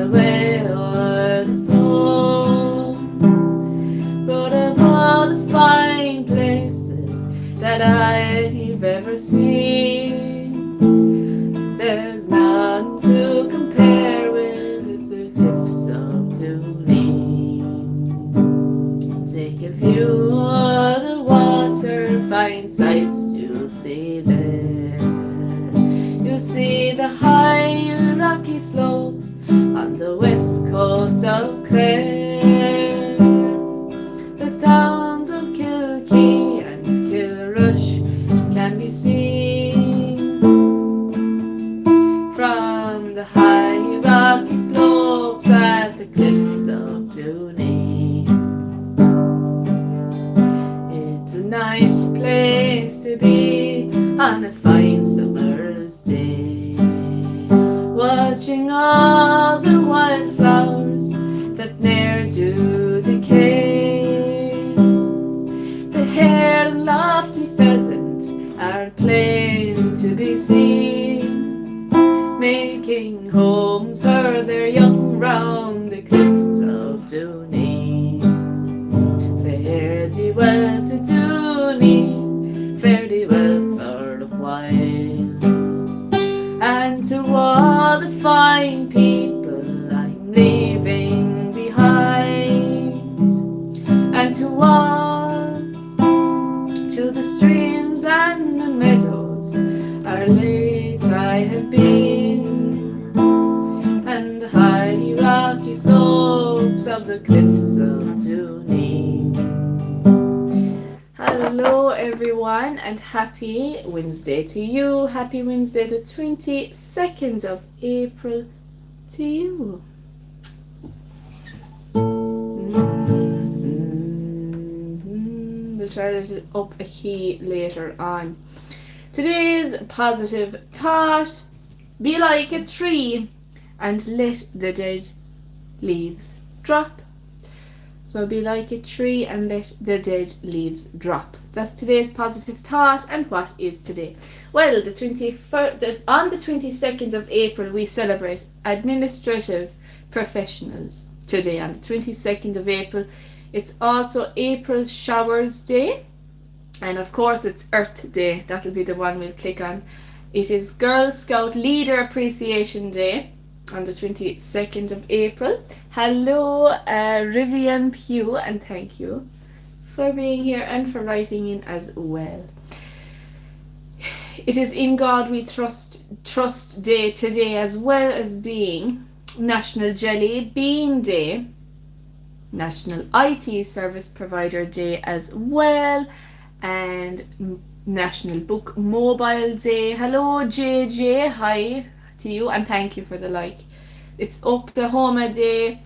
away o'er the foam. But of all the fine places that I've ever seen, there's none to compare with the cliffs of Dooney. Take a view of the water, fine sights you'll see there. You'll see the high rocky slopes on the west coast of Clare. The towns of Kilkee and Kilrush can be seen from the high rocky slopes at the cliffs of Dooney. It's a nice place to be on a fine summer's day, watching all the wildflowers that ne'er do decay. The hare and lofty pheasant are plain to be seen, making homes for their young round the cliffs of Dooney. Fare thee well to Dooney, fare thee well for a while, and to all the fine people I'm leaving behind, and to the streams and the meadows our late I have been, and the high rocky slopes of the cliffs of Dooney. Hello everyone, and happy Wednesday to you. Happy Wednesday the 22nd of April to you. We'll try it up a key later on. Today's positive thought: be like a tree and let the dead leaves drop. So be like a tree and let the dead leaves drop. That's today's positive thought. And what is today? Well, on the 22nd of April, we celebrate administrative professionals. Today, on the 22nd of April, it's also April Showers Day. And of course, it's Earth Day. That'll be the one we'll click on. It is Girl Scout Leader Appreciation Day on the 22nd of April. Hello, Rivian Pugh, and thank you for being here and for writing in as well. It is In God We Trust Day today, as well as being National Jelly Bean Day, National IT Service Provider Day as well, and National Book Mobile Day. Hello, JJ, hi to you, and thank you for the like. It's Oklahoma Day,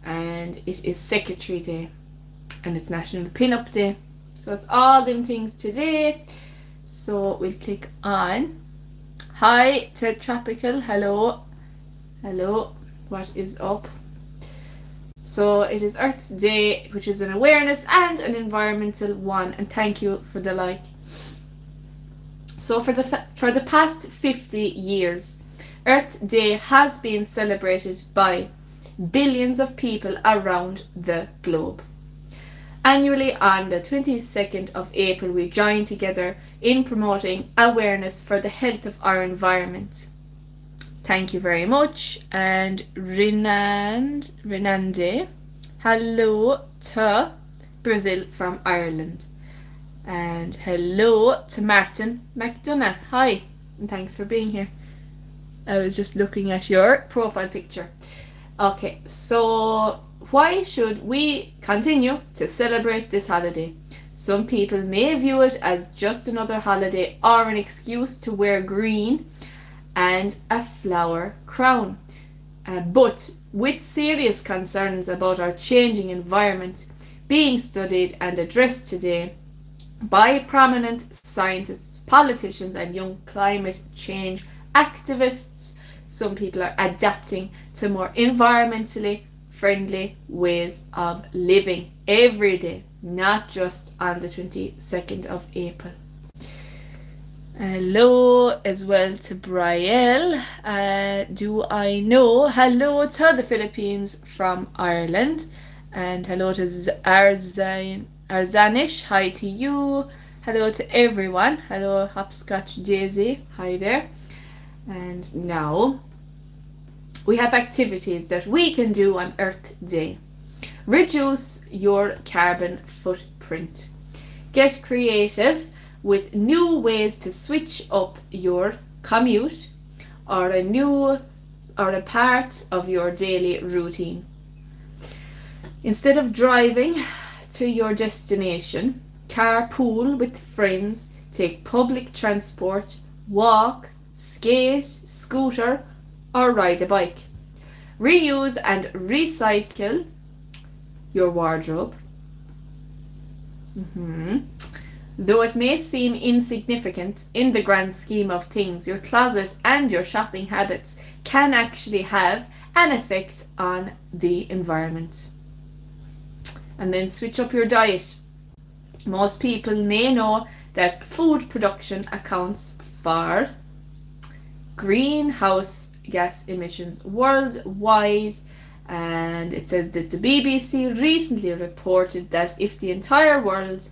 and it is Secretary Day, and it's National Pin-Up Day. So it's all them things today. So we'll click on. Hi to Tropical, hello, what is up? So it is Earth Day, which is an awareness and an environmental one, and thank you for the like. So for the past 50 years, Earth Day has been celebrated by billions of people around the globe. Annually on the 22nd of April, we join together in promoting awareness for the health of our environment. Thank you very much. And Renande, hello to Brazil from Ireland. And hello to Martin McDonough. Hi, and thanks for being here. I was just looking at your profile picture. Okay, so why should we continue to celebrate this holiday? Some people may view it as just another holiday or an excuse to wear green and a flower crown. But with serious concerns about our changing environment being studied and addressed today by prominent scientists, politicians, and young climate change activists, some people are adapting to more environmentally friendly ways of living every day, not just on the 22nd of April. Hello as well to Brielle. Do I know? Hello to the Philippines from Ireland. And hello to Arzanish. Hi to you. Hello to everyone. Hello, Hopscotch Daisy. Hi there. And now we have activities that we can do on Earth Day. Reduce your carbon footprint. Get creative with new ways to switch up your commute or a part of your daily routine. Instead of driving to your destination, carpool with friends, take public transport, walk, skate, scooter, or ride a bike. Reuse and recycle your wardrobe. Though it may seem insignificant in the grand scheme of things, your closet and your shopping habits can actually have an effect on the environment. And then switch up your diet. Most people may know that food production accounts for greenhouse gas emissions worldwide, and it says that the BBC recently reported that if the entire world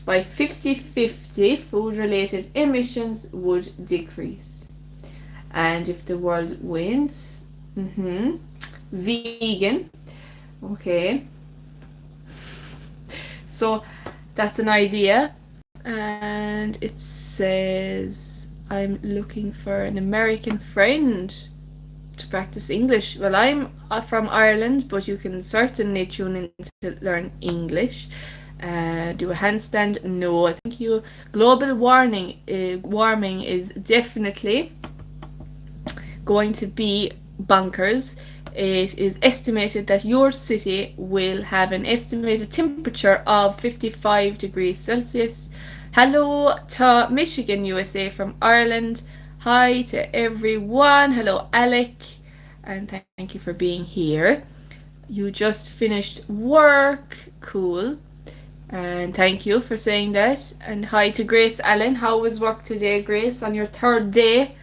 by 50-50 food-related emissions would decrease. And if the world wins, vegan, okay. So that's an idea. And it says, I'm looking for an American friend to practice English. Well, I'm from Ireland, but you can certainly tune in to learn English. Do a handstand? No, thank you. Global warming is definitely going to be bonkers. It is estimated that your city will have an estimated temperature of 55 degrees Celsius. Hello to Michigan, USA from Ireland. Hi to everyone. Hello, Alec. And thank you for being here. You just finished work. Cool. And thank you for saying that. And hi to Grace Allen. How was work today, Grace, on your third day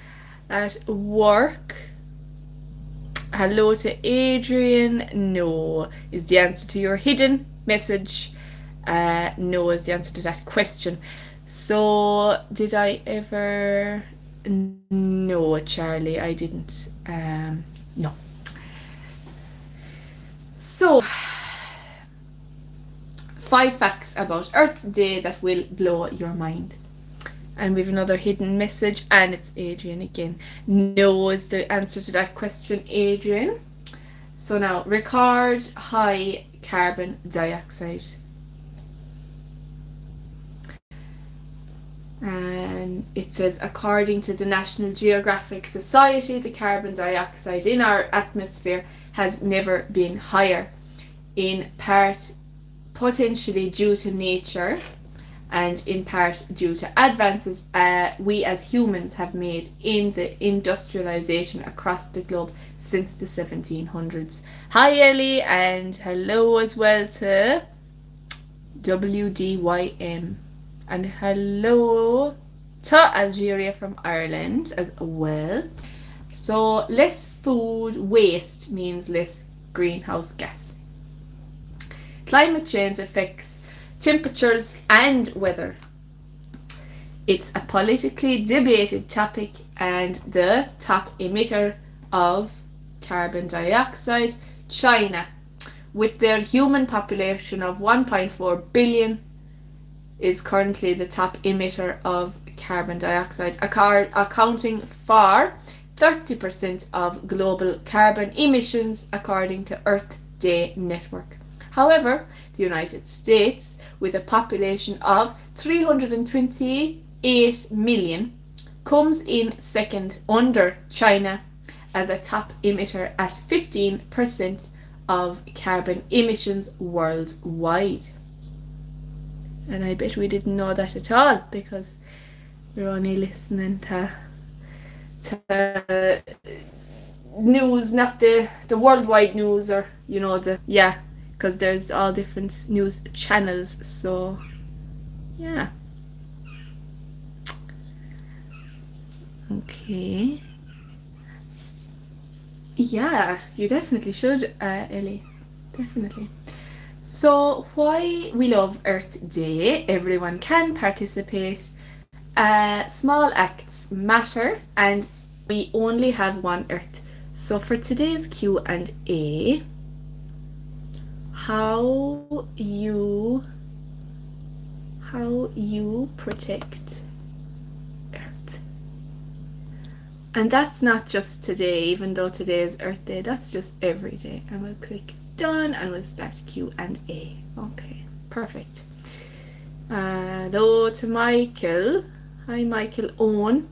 at work? Hello to Adrian. No is the answer to your hidden message. No is the answer to that question. So, did I ever... No, Charlie, I didn't. No. So... 5 facts about Earth Day that will blow your mind. And we have another hidden message, and it's Adrian again. No is the answer to that question, Adrian. So now, record high carbon dioxide. And it says, according to the National Geographic Society, the carbon dioxide in our atmosphere has never been higher, in part potentially due to nature and in part due to advances we as humans have made in the industrialization across the globe since the 1700s. Hi Ellie, and hello as well to WDYM, and hello to Algeria from Ireland as well. So less food waste means less greenhouse gas. Climate change affects temperatures and weather. It's a politically debated topic, and the top emitter of carbon dioxide, China, with their human population of 1.4 billion, is currently the top emitter of carbon dioxide, accounting for 30% of global carbon emissions according to Earth Day Network. However, the United States, with a population of 328 million, comes in second under China as a top emitter at 15% of carbon emissions worldwide. And I bet we didn't know that at all, because we're only listening to news, not the worldwide news, or because there's all different news channels. So yeah, Okay. Yeah, you definitely should, Ellie. Definitely. So, why we love Earth Day? Everyone can participate. Small acts matter, and we only have one Earth. So, for today's Q&A, how you protect Earth. And that's not just today, even though today is Earth Day, that's just every day. And we'll click done and we'll start Q&A. Okay, perfect. Hello to Michael. Hi Michael Owen.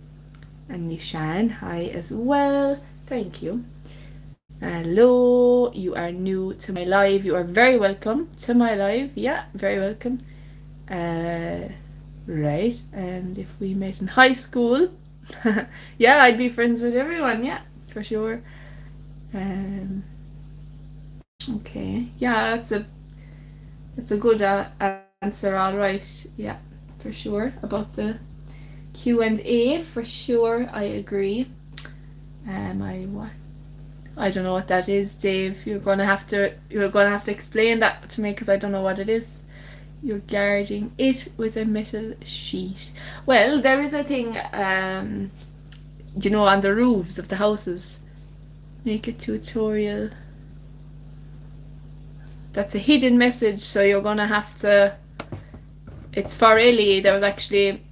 And Nishan, hi as well. Thank you. Hello, you are new to my live. You are very welcome to my live. Yeah, very welcome. Right, and if we met in high school, yeah, I'd be friends with everyone. Yeah, for sure. Okay, yeah, that's a good answer. All right, yeah, for sure about the Q&A. For sure, I agree. I don't know what that is, Dave. You're gonna have to explain that to me because I don't know what it is. You're guarding it with a metal sheet. Well, there is a thing, on the roofs of the houses. Make a tutorial. That's a hidden message, so you're gonna have to. It's for Ellie. There was actually,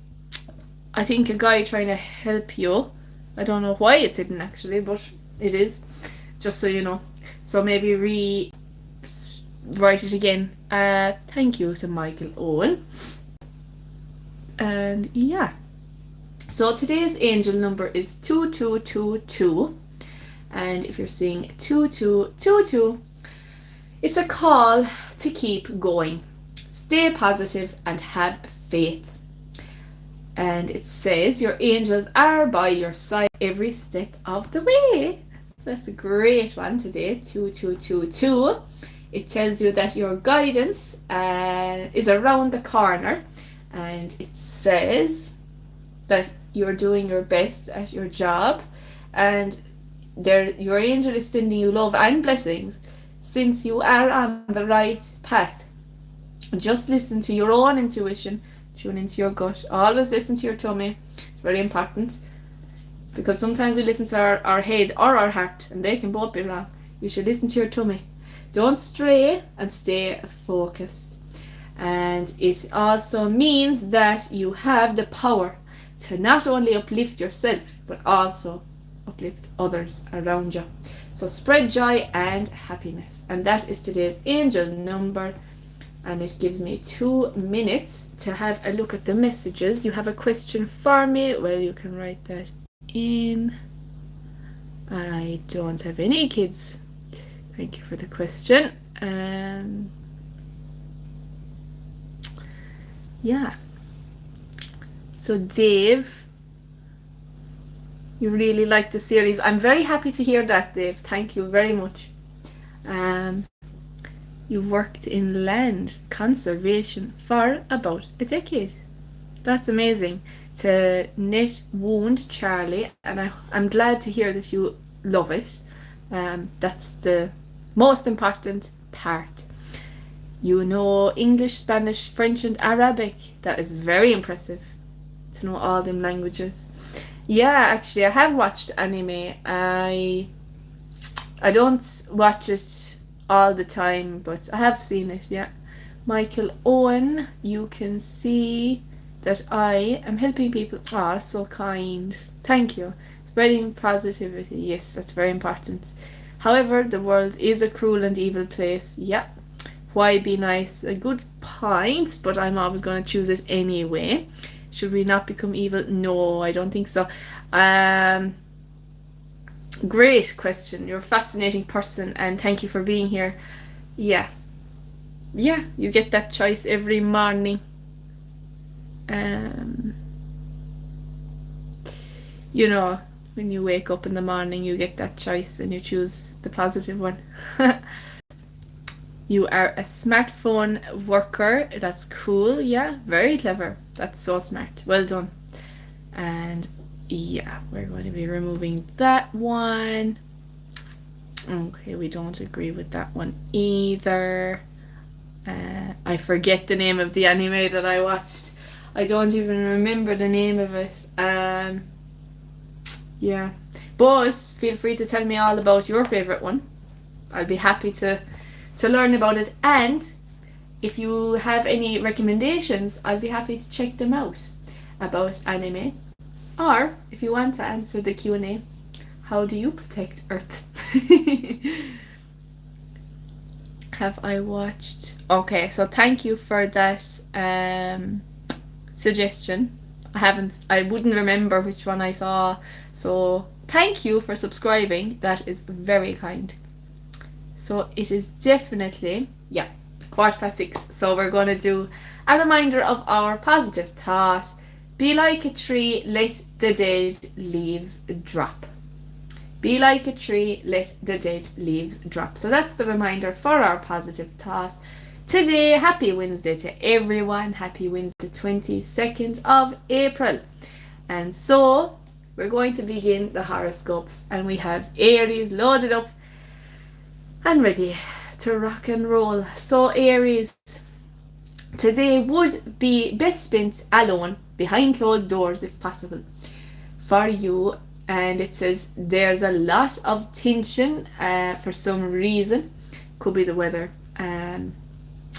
I think, a guy trying to help you. I don't know why it's hidden actually, but it is. Just so you know. So maybe write it again. Thank you to Michael Owen. And yeah. So today's angel number is 2222. And if you're seeing 2222, it's a call to keep going. Stay positive and have faith. And it says your angels are by your side every step of the way. So that's a great one today, 2222. It tells you that your guidance is around the corner, and it says that you're doing your best at your job, and your angel is sending you love and blessings since you are on the right path. Just listen to your own intuition, tune into your gut, always listen to your tummy. It's very important, because sometimes we listen to our head or our heart, and they can both be wrong. You should listen to your tummy. Don't stray and stay focused. And it also means that you have the power to not only uplift yourself, but also uplift others around you. So spread joy and happiness. And that is today's angel number. And it gives me 2 minutes to have a look at the messages. You have a question for me? Well, you can write that in. I don't have any kids. Thank you for the question. Yeah. So Dave, you really like the series. I'm very happy to hear that, Dave. Thank you very much. You've worked in land conservation for about a decade. That's amazing. To knit wound Charlie, and I'm glad to hear that you love it. That's the most important part. You know English, Spanish, French and Arabic. That is very impressive to know all them languages. Yeah, actually I have watched anime. I don't watch it all the time, but I have seen it, yeah. Michael Owen, you can see that I am helping people. Oh, that's so kind. Thank you. Spreading positivity. Yes, that's very important. However, the world is a cruel and evil place. Yeah. Why be nice? A good point, but I'm always going to choose it anyway. Should we not become evil? No, I don't think so. Great question. You're a fascinating person, and thank you for being here. Yeah, you get that choice every morning. When you wake up in the morning, you get that choice and you choose the positive one. You are a smartphone worker. That's cool. Yeah, very clever. That's so smart. Well done. And yeah, we're going to be removing that one. Okay, we don't agree with that one either. I forget the name of the anime that I watched. I don't even remember the name of it. Yeah. But feel free to tell me all about your favourite one. I'll be happy to learn about it. And if you have any recommendations, I'll be happy to check them out about anime. Or if you want to answer the Q&A, how do you protect Earth? Have I watched? Okay, so thank you for that suggestion. I wouldn't remember which one I saw, so thank you for subscribing. That is very kind. So it is definitely, 6:15. So we're going to do a reminder of our positive thought. Be like a tree, let the dead leaves drop. Be like a tree, let the dead leaves drop. So that's the reminder for our positive thought. Today, happy Wednesday to everyone. Happy Wednesday, 22nd of April. And so, we're going to begin the horoscopes. And we have Aries loaded up and ready to rock and roll. So, Aries, today would be best spent alone, behind closed doors if possible, for you. And it says there's a lot of tension for some reason. Could be the weather.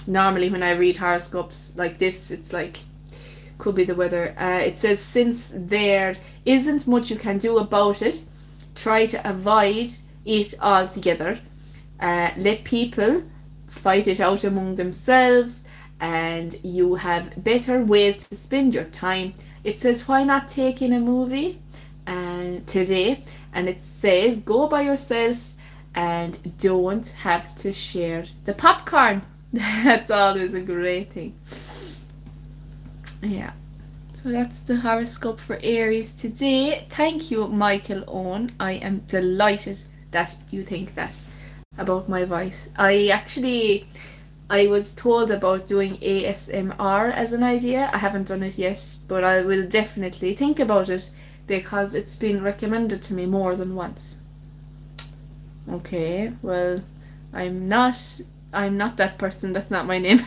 Normally when I read horoscopes like this, it's like, could be the weather. It says since there isn't much you can do about it, try to avoid it altogether. Let people fight it out among themselves, and you have better ways to spend your time. It says why not take in a movie today, and it says go by yourself and don't have to share the popcorn. That's always a great thing. Yeah, so that's the horoscope for Aries today. Thank you, Michael Owen. I am delighted that you think that about my voice. I was told about doing ASMR as an idea. I haven't done it yet, but I will definitely think about it because it's been recommended to me more than once. Okay, well, I'm not that person. That's not my name.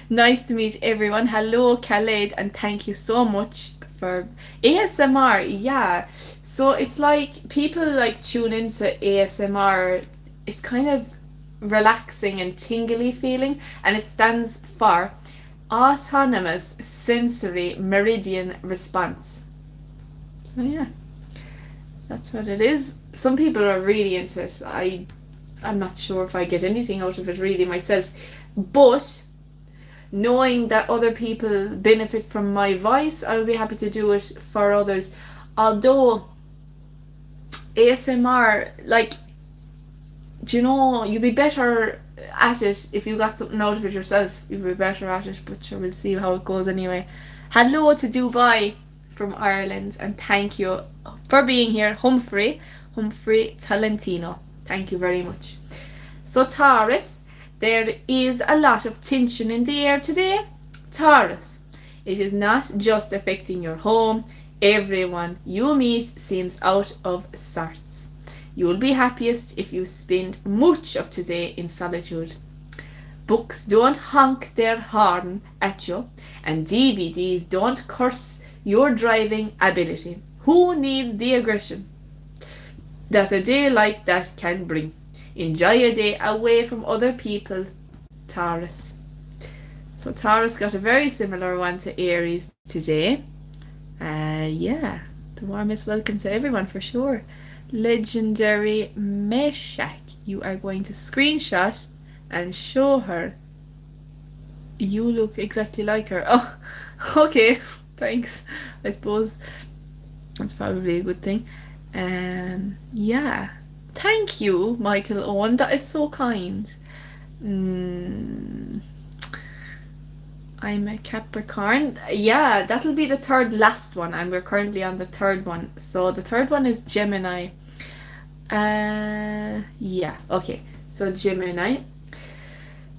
Nice to meet everyone. Hello, Khaled, and thank you so much for ASMR. Yeah, so it's like people like tune into ASMR. It's kind of relaxing and tingly feeling, and it stands for Autonomous Sensory Meridian Response. So yeah, that's what it is. Some people are really into it. I'm not sure if I get anything out of it really myself, but knowing that other people benefit from my voice, I would be happy to do it for others. Although ASMR, like, do you know, you'd be better at it if you got something out of it yourself. You'd be better at it, but sure, we'll see how it goes anyway. Hello to Dubai from Ireland, and thank you for being here, Humphrey Talentino. Thank you very much. So Taurus, there is a lot of tension in the air today. Taurus, it is not just affecting your home. Everyone you meet seems out of sorts. You will be happiest if you spend much of today in solitude. Books don't honk their horn at you, and DVDs don't curse your driving ability. Who needs the aggression that a day like that can bring? Enjoy a day away from other people, Taurus. So Taurus got a very similar one to Aries today. Yeah, the warmest welcome to everyone for sure. Legendary Meshach, you are going to screenshot and show her. You look exactly like her. Oh, okay, thanks. I suppose that's probably a good thing. Yeah, thank you, Michael Owen. That is so kind. I'm a Capricorn. Yeah, that'll be the third last one, and we're currently on the third one. So the third one is Gemini. Yeah, okay. So Gemini,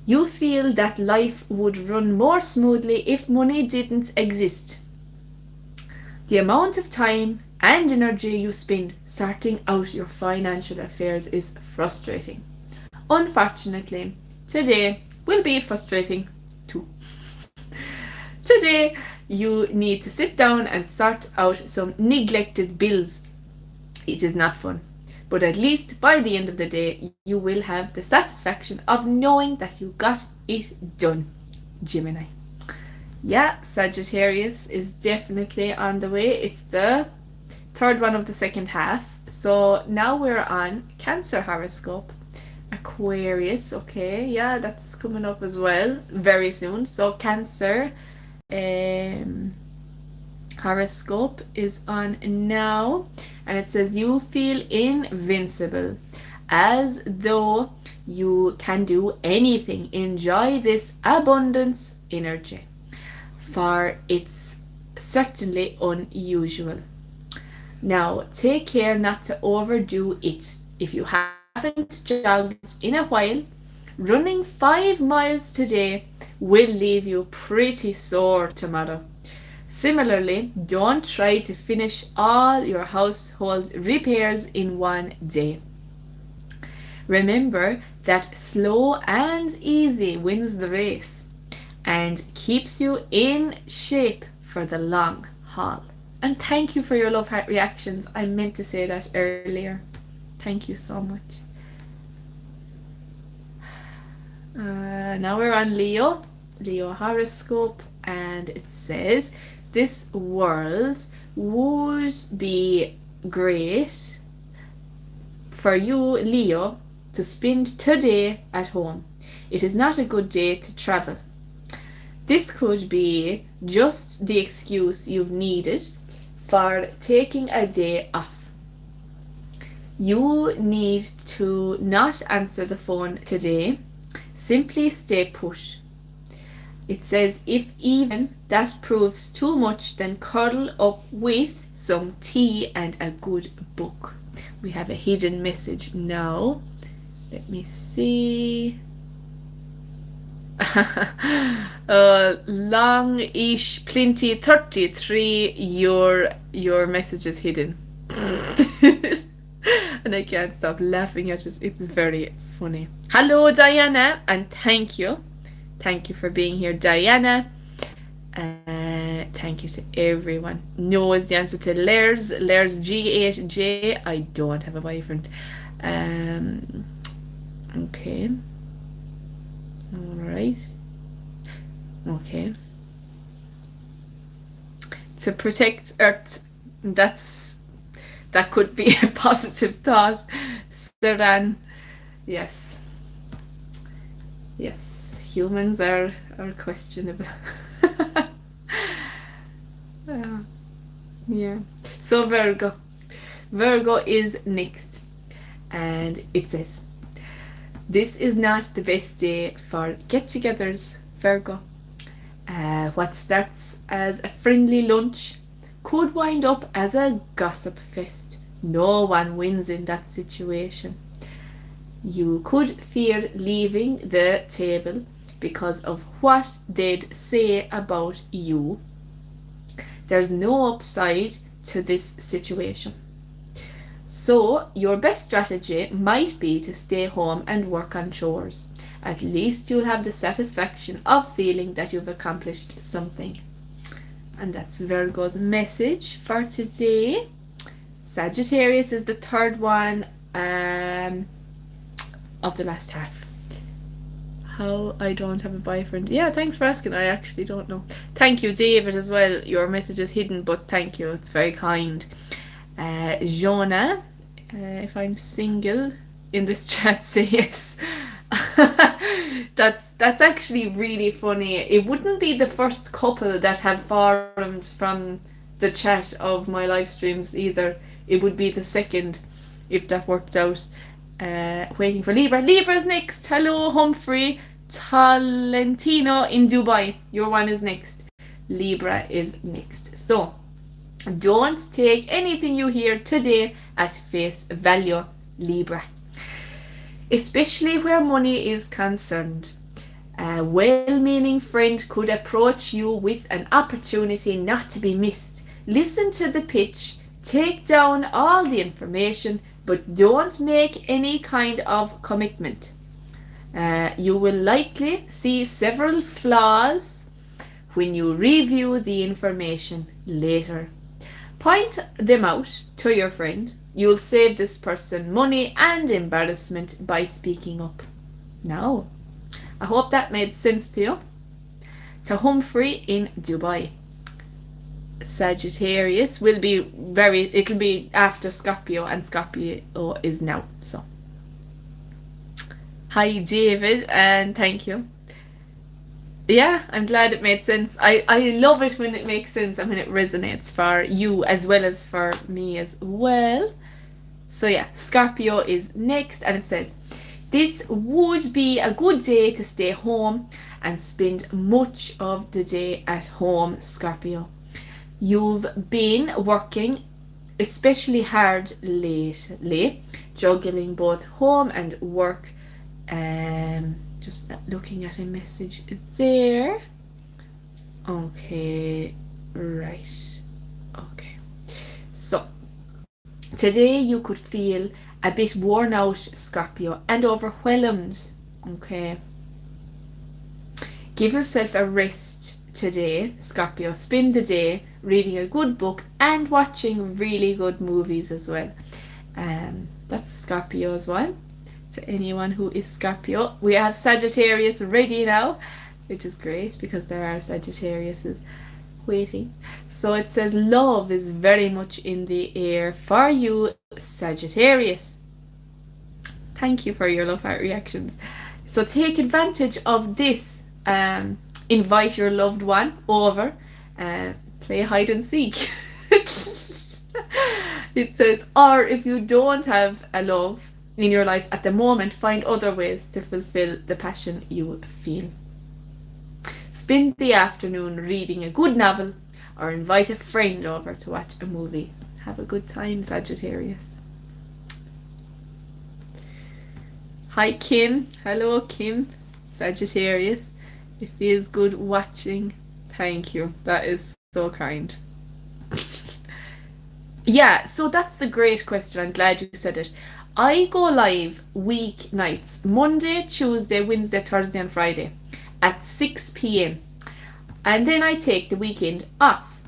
you feel that life would run more smoothly if money didn't exist. The amount of time and energy you spend sorting out your financial affairs is frustrating. Unfortunately, today will be frustrating too. Today, you need to sit down and sort out some neglected bills. It is not fun, but at least by the end of the day, you will have the satisfaction of knowing that you got it done. Gemini. Yeah, Sagittarius is definitely on the way. It's the third one of the second half. So now we're on Cancer horoscope. Aquarius, okay, yeah, that's coming up as well very soon. So Cancer horoscope is on now, and it says you feel invincible, as though you can do anything. Enjoy this abundance energy, for it's certainly unusual. Now, take care not to overdo it. If you haven't jogged in a while, running 5 miles today will leave you pretty sore tomorrow. Similarly, don't try to finish all your household repairs in one day. Remember that slow and easy wins the race and keeps you in shape for the long haul. And thank you for your love heart reactions. I meant to say that earlier. Thank you so much. Now we're on Leo horoscope, and it says this world would be great for you, Leo, to spend today at home. It is not a good day to travel. This could be just the excuse you've needed for taking a day off. You need to not answer the phone today. Simply stay put. It says if even that proves too much, then curl up with some tea and a good book. We have a hidden message now. Let me see. Long-ish plenty 33, your message is hidden. And I can't stop laughing at it. It's very funny. Hello, Diana, and thank you for being here, Diana. Thank you to everyone. No is the answer to Lairs G8J. I don't have a boyfriend. Okay. All right. Okay. To protect Earth. That could be a positive thought. Saran. Yes. Yes. Humans are questionable. Yeah. So Virgo. Virgo is next. And it says, this is not the best day for get-togethers, Virgo. What starts as a friendly lunch could wind up as a gossip fest. No one wins in that situation. You could fear leaving the table because of what they'd say about you. There's no upside to this situation. So your best strategy might be to stay home and work on chores. At least you'll have the satisfaction of feeling that you've accomplished something. And that's Virgo's message for today. Sagittarius is the third one of the last half. How I don't have a boyfriend. Yeah, thanks for asking. I actually don't know. Thank you, David, as well. Your message is hidden, but thank you. It's very kind. Jonah, if I'm single in this chat, say yes. That's actually really funny. It wouldn't be the first couple that have formed from the chat of my live streams either. It would be the second if that worked out. Waiting for Libra. Libra's next. Hello, Humphrey Talentino in Dubai. Your one is next. Libra is next. So don't take anything you hear today at face value, Libra. Especially where money is concerned. A well-meaning friend could approach you with an opportunity not to be missed. Listen to the pitch, take down all the information, but don't make any kind of commitment. You will likely see several flaws when you review the information later. Point them out to your friend. You'll save this person money and embarrassment by speaking up. Now, I hope that made sense to you. To Humphrey in Dubai. Sagittarius will be it'll be after Scorpio, and Scorpio is now. So, hi David, and thank you. Yeah, I'm glad it made sense. I love it when it makes sense and when it resonates for you as well as for me as well. So yeah, Scorpio is next, and it says, this would be a good day to stay home and spend much of the day at home, Scorpio. You've been working especially hard lately, juggling both home and work. Just looking at a message there. Okay, right. Okay. So, today you could feel a bit worn out, Scorpio, and overwhelmed. Okay. Give yourself a rest today, Scorpio. Spend the day reading a good book and watching really good movies as well. That's Scorpio as well. To anyone who is Scorpio. We have Sagittarius ready now, which is great because there are Sagittariuses waiting. So it says love is very much in the air for you, Sagittarius. Thank you for your love heart reactions. So take advantage of this. Invite your loved one over. Play hide and seek. It says, or if you don't have a love in your life at the moment, find other ways to fulfill the passion you feel. Spend the afternoon reading a good novel or invite a friend over to watch a movie. Have a good time, Sagittarius. Hi Kim. Hello Kim. Sagittarius. It feels good watching. Thank you. That is so kind. Yeah, so that's the great question. I'm glad you said it. I go live weeknights, Monday, Tuesday, Wednesday, Thursday and Friday at 6 p.m. And then I take the weekend off.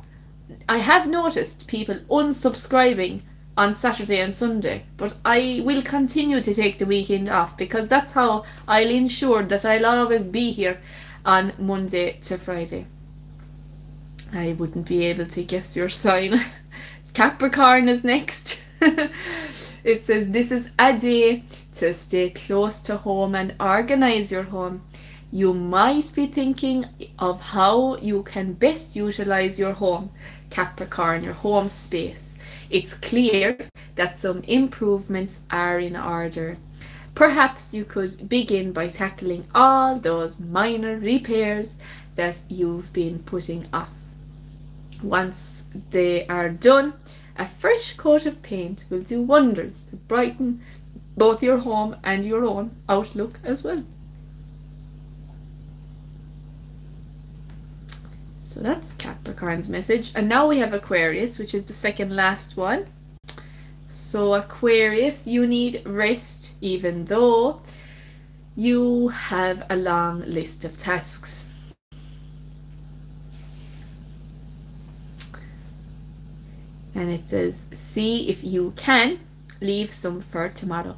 I have noticed people unsubscribing on Saturday and Sunday, but I will continue to take the weekend off because that's how I'll ensure that I'll always be here on Monday to Friday. I wouldn't be able to guess your sign. Capricorn is next. It says, this is a day to stay close to home and organize your home. You might be thinking of how you can best utilize your home, Capricorn, your home space. It's clear that some improvements are in order. Perhaps you could begin by tackling all those minor repairs that you've been putting off. Once they are done, a fresh coat of paint will do wonders to brighten both your home and your own outlook as well. So that's Capricorn's message. And now we have Aquarius, which is the second last one. So Aquarius, you need rest even though you have a long list of tasks. And it says, see if you can leave some for tomorrow.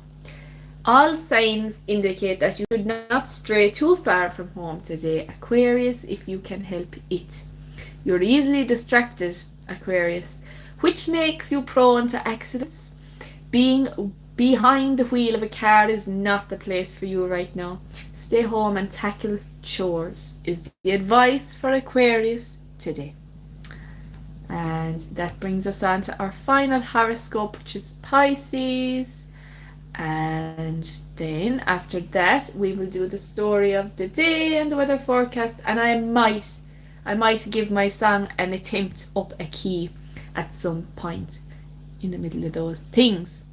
All signs indicate that you should not stray too far from home today, Aquarius, if you can help it. You're easily distracted, Aquarius, which makes you prone to accidents. Being behind the wheel of a car is not the place for you right now. Stay home and tackle chores is the advice for Aquarius today. And that brings us on to our final horoscope, which is Pisces. And then after that we will do the story of the day and the weather forecast, and I might give my song an attempt up a key at some point in the middle of those things.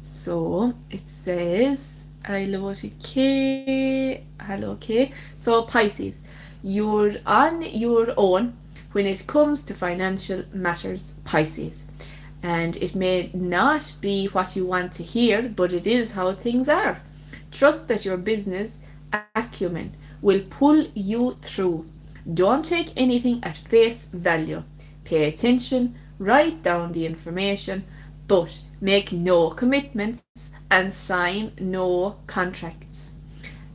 So it says, hello okay. So Pisces, you're on your own when it comes to financial matters, Pisces. And it may not be what you want to hear, but it is how things are. Trust that your business acumen will pull you through. Don't take anything at face value. Pay attention, write down the information, but make no commitments and sign no contracts.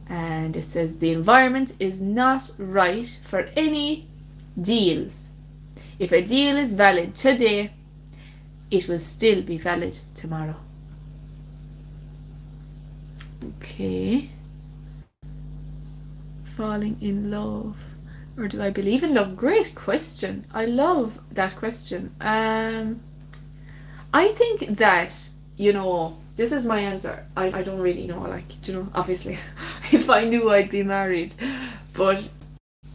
And it says the environment is not right for any deals. If a deal is valid today, it will still be valid tomorrow. Okay. Falling in love. Or do I believe in love? Great question. I love that question. I think that, this is my answer. I don't really know, obviously, if I knew I'd be married. But,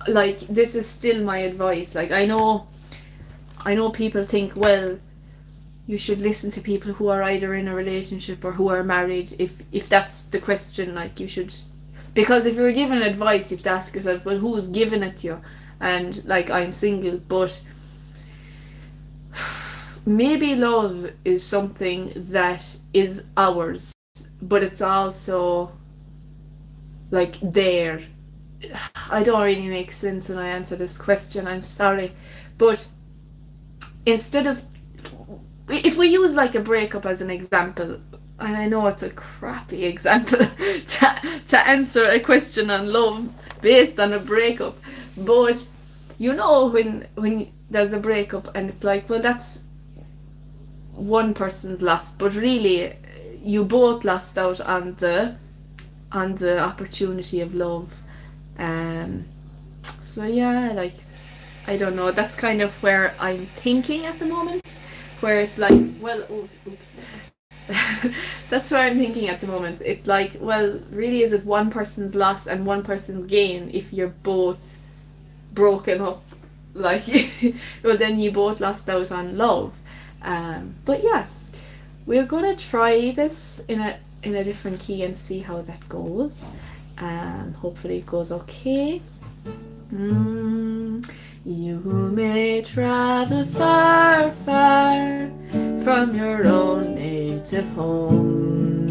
this is still my advice. I know people think, well, you should listen to people who are either in a relationship or who are married. If that's the question, you should... Because if you're given advice, you have to ask yourself, well, who's giving it to you? And, I'm single, but... maybe love is something that is ours, but it's also there. I don't really make sense when I answer this question, I'm sorry. But instead of, if we use a breakup as an example, and I know it's a crappy example to answer a question on love based on a breakup, but when there's a breakup and it's well, that's one person's loss, but really you both lost out on the opportunity of love. So yeah, I don't know, that's kind of where I'm thinking at the moment, where it's that's where I'm thinking at the moment. It's well, really, is it one person's loss and one person's gain if you're both broken up? Well, then you both lost out on love. But yeah, we're gonna try this in a different key and see how that goes. Hopefully it goes okay. You may travel far, far from your own native home.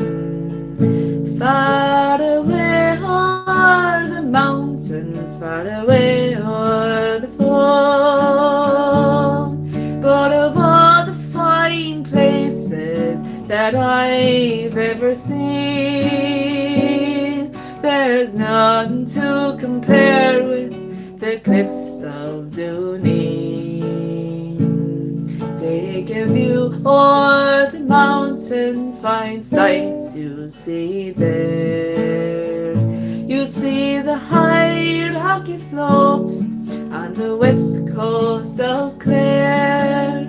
Far away o'er the mountains, far away o'er the foam. But of all the fine places that I've ever seen, there's none to compare with the cliffs of Dooney. Take a view o'er the mountains, fine sights you'll see there. You'll see the high rocky slopes on the west coast of Clare.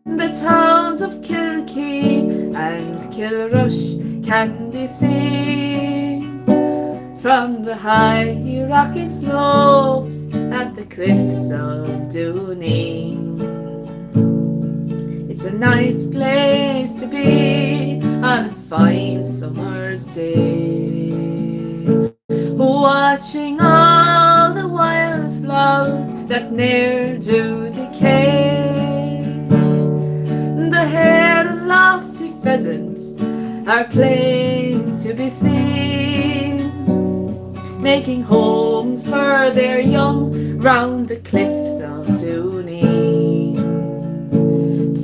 The towns of Kilkee and Kilrush can be seen from the high rocky slopes at the cliffs of Dooney. It's a nice place to be on a fine summer's day, watching all the wild flowers that ne'er do decay. The hare and lofty pheasant are plain to be seen, making homes for their young round the cliffs of Dooney.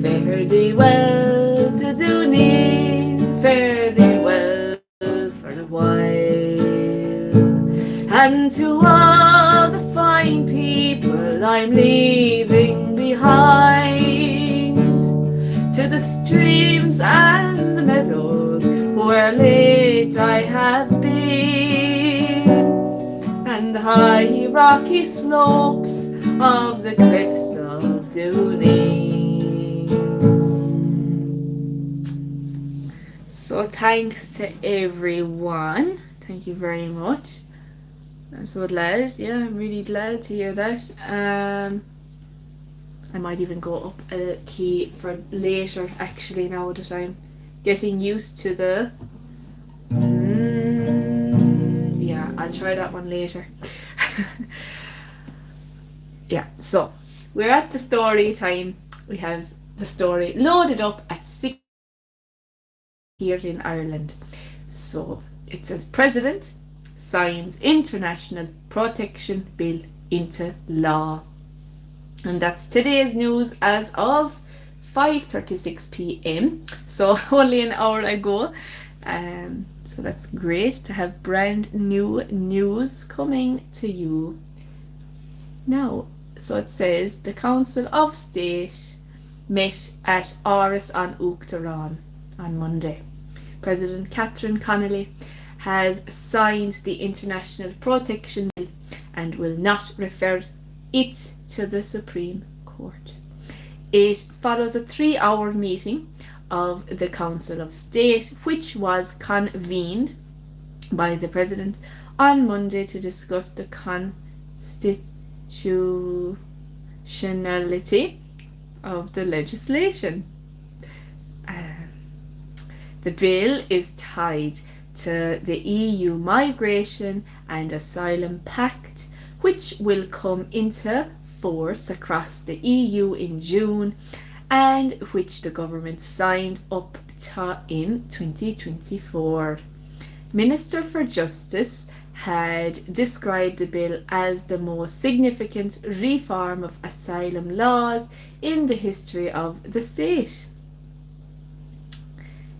Fare thee well to Dooney, fare thee well for a while, and to all the fine people I'm leaving behind, to the streams and the meadows where late I have been, and the high rocky slopes of the cliffs of Dooney. So thanks to everyone. Thank you very much. I'm so glad. Yeah, I'm really glad to hear that. I might even go up a key for later, actually, now that I'm getting used to the... yeah, I'll try that one later. Yeah, so we're at the story time. We have the story loaded up at 6 here in Ireland. So it says President signs International Protection Bill into law. And that's today's news as of 5:36 p.m. So only an hour ago. So that's great to have brand new news coming to you now. So it says the Council of State met at Áras an Uachtaráin on Monday. President Catherine Connolly has signed the International Protection Bill and will not refer it to the Supreme Court. It follows a 3-hour meeting of the Council of State, which was convened by the President on Monday to discuss the constitutionality of the legislation. The bill is tied to the EU Migration and Asylum Pact, which will come into force across the EU in June and which the government signed up to in 2024. Minister for Justice had described the bill as the most significant reform of asylum laws in the history of the state.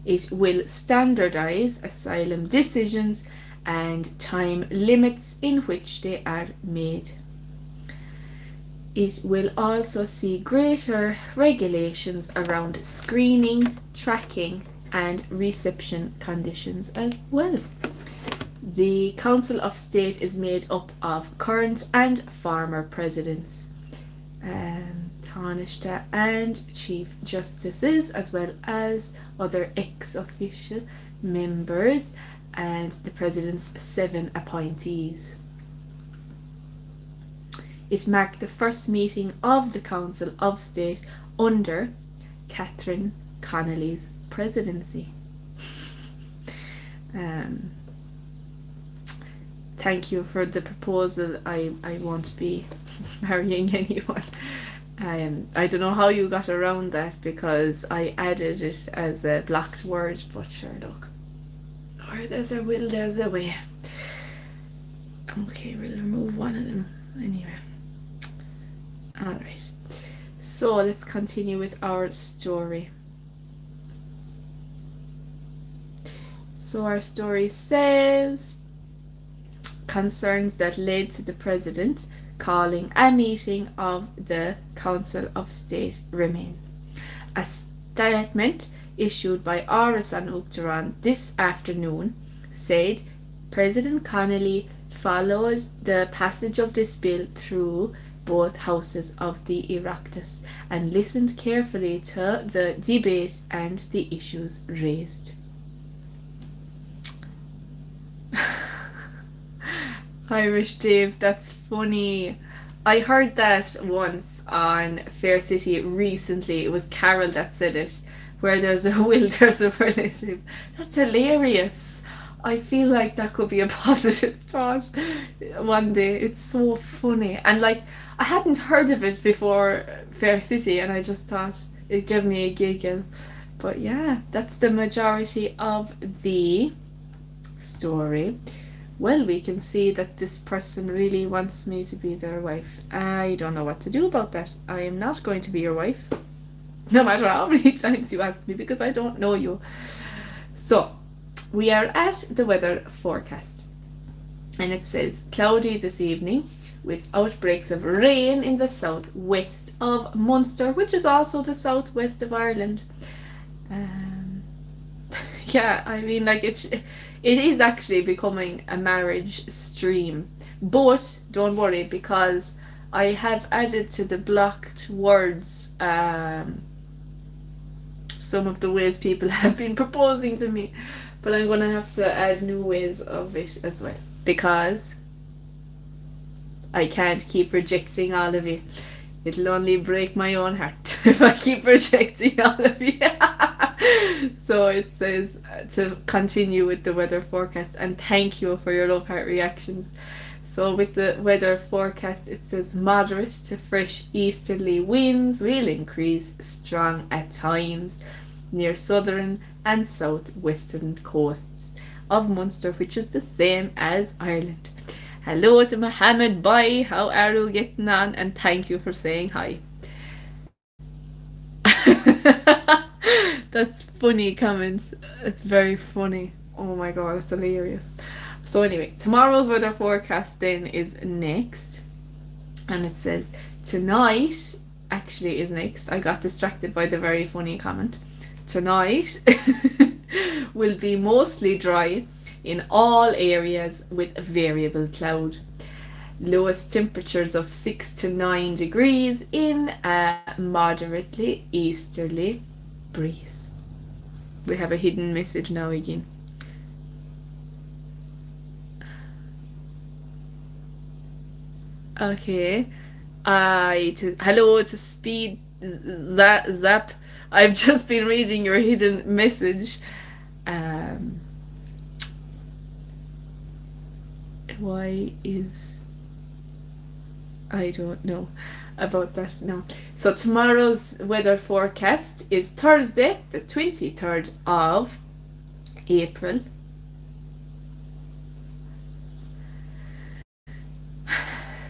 It will standardise asylum decisions and time limits in which they are made. It will also see greater regulations around screening, tracking and reception conditions as well. The Council of State is made up of current and former presidents, Taoiseach and Chief Justices, as well as other ex-officio members and the President's 7 appointees. It marked the first meeting of the Council of State under Catherine Connolly's presidency. Thank you for the proposal. I won't be marrying anyone. I don't know how you got around that because I added it as a blocked word, but sure, look. Where there's a will, there's a way. Okay, we'll remove one of them anyway. Alright, so let's continue with our story. So our story says, concerns that led to the President calling a meeting of the Council of State remain. A statement issued by Áras an Uachtaráin this afternoon said President Connolly followed the passage of this bill through both houses of the Oireachtas and listened carefully to the debate and the issues raised. Irish Dave, that's funny. I heard that once on Fair City recently. It was Carol that said it. Where there's a will, there's a relative. That's hilarious. I feel like that could be a positive thought one day. It's so funny. And like, I hadn't heard of it before Fair City and I just thought it gave me a giggle. But yeah, that's the majority of the story. Well, we can see that this person really wants me to be their wife. I don't know what to do about that. I am not going to be your wife, no matter how many times you ask me, because I don't know you. So, we are at the weather forecast. And it says, cloudy this evening, with outbreaks of rain in the southwest of Munster, which is also the southwest of Ireland. Yeah, I mean, like, it is actually becoming a marriage stream. But don't worry, because I have added to the blocked words some of the ways people have been proposing to me. But I'm going to have to add new ways of it as well, because I can't keep rejecting all of you. It'll only break my own heart if I keep rejecting all of you. So it says to continue with the weather forecast, and thank you for your love heart reactions, So with the weather forecast, it says moderate to fresh easterly winds will increase strong at times near southern and southwestern coasts of Munster, which is the same as Ireland. Hello to Mohammed Bye, how are you getting on? And thank you for saying hi. That's funny comments. It's very funny. Oh my god, it's hilarious. So anyway, tomorrow's weather forecast then is next. And it says tonight actually is next. I got distracted by the very funny comment. Tonight will be mostly dry in all areas with variable cloud. Lowest temperatures of 6 to 9 degrees in a moderately easterly breeze. We have a hidden message now again. Okay. Hello to Speed Zap. I've just been reading your hidden message. Why is... I don't know about that now. So tomorrow's weather forecast is Thursday, the 23rd of April.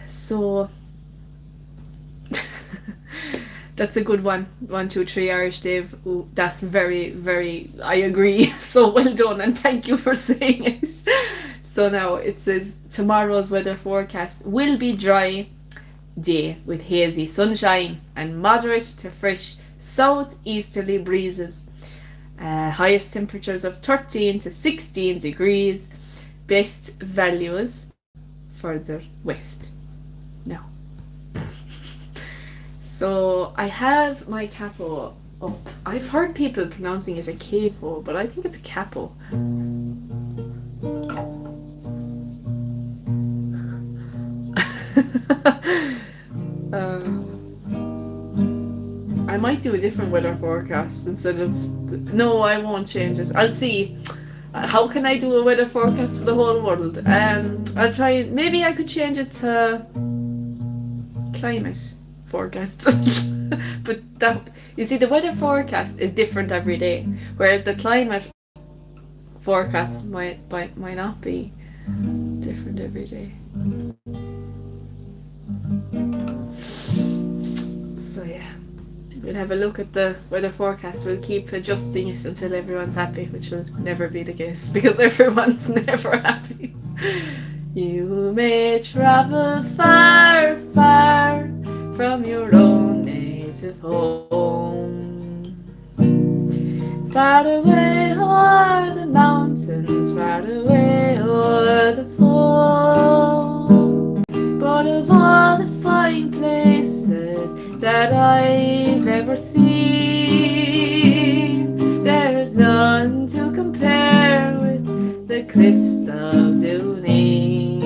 So that's a good one. 1, 2, 3 Irish Dave. Ooh, that's very, very, I agree. So well done and thank you for saying it. So now it says tomorrow's weather forecast will be dry day with hazy sunshine and moderate to fresh southeasterly breezes. Highest temperatures of 13 to 16 degrees. Best values further west. Now. So I have my capo up. I've heard people pronouncing it a capo, but I think it's a capo. I might do a different weather forecast instead of... No, I won't change it. I'll see. How can I do a weather forecast for the whole world? I'll try... Maybe I could change it to... climate forecast. But that... You see, the weather forecast is different every day. Whereas the climate forecast might not be different every day. So yeah, we'll have a look at the weather forecast. We'll keep adjusting it until everyone's happy, which will never be the case because everyone's never happy. You may travel far, far from your own native home. Far away o'er the mountains, far away o'er the foam. But of all the fine places that I've ever seen, there is none to compare with the cliffs of Dooney.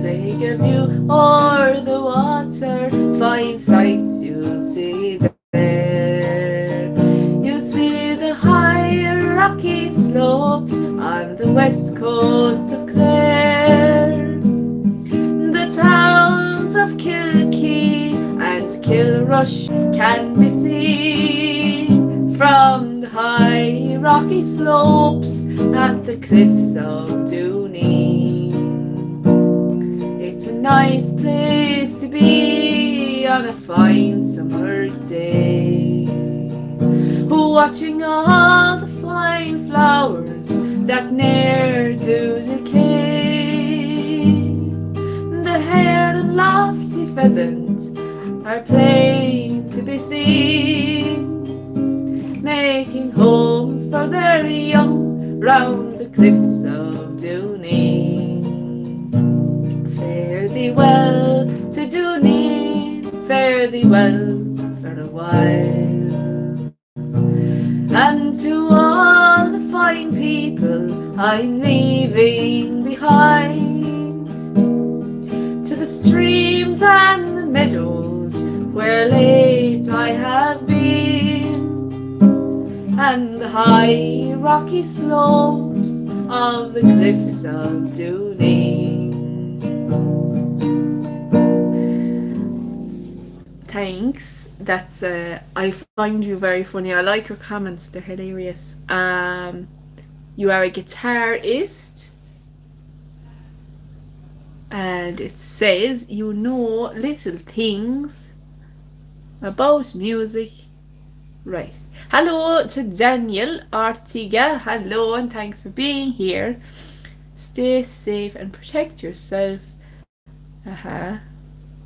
Take a view o'er the water, fine sights you'll see there. You'll see the high rocky slopes on the west coast of Clare. The towns of Kilkee and Kilrush can be seen from the high rocky slopes at the cliffs of Dooney. It's a nice place to be on a fine summer's day, watching all the fine flowers that ne'er do decay. The hare and lofty pheasant are plain to be seen, making homes for their young round the cliffs of Dooney. Fare thee well to Dooney, fare thee well for a while. And to all the fine people I'm leaving behind, to the streams and the meadows where late I have been, and the high rocky slopes of the cliffs of Dooney. Thanks. That's I find you very funny. I like your comments. They're hilarious. You are a guitarist, and it says you know little things about music. Right. Hello to Daniel Artiga. Hello, and thanks for being here. Stay safe and protect yourself.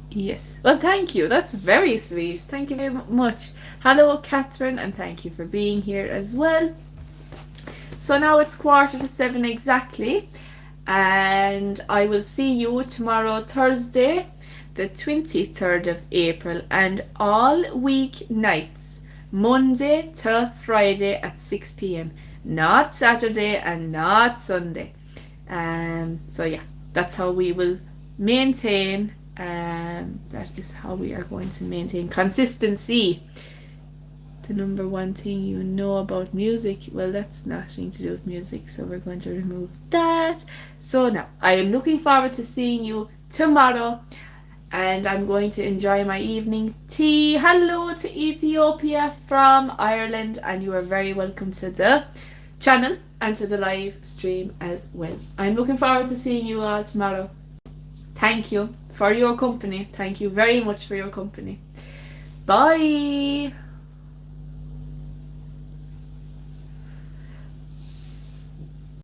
Yes. Well, thank you. That's very sweet. Thank you very much. Hello, Catherine, and thank you for being here as well. So now it's 6:45 exactly, and I will see you tomorrow, Thursday, the 23rd of April, and all week nights, Monday to Friday at 6 p.m. Not Saturday and not Sunday. So yeah, that's how we will maintain. That is how we are going to maintain consistency. The number one thing you know about music, well, that's nothing to do with music, so we're going to remove that. So now I am looking forward to seeing you tomorrow, and I'm going to enjoy my evening tea. Hello to Ethiopia from Ireland, and you are very welcome to the channel and to the live stream as well. I'm looking forward to seeing you all tomorrow. Thank you for your company. Thank you very much for your company. Bye.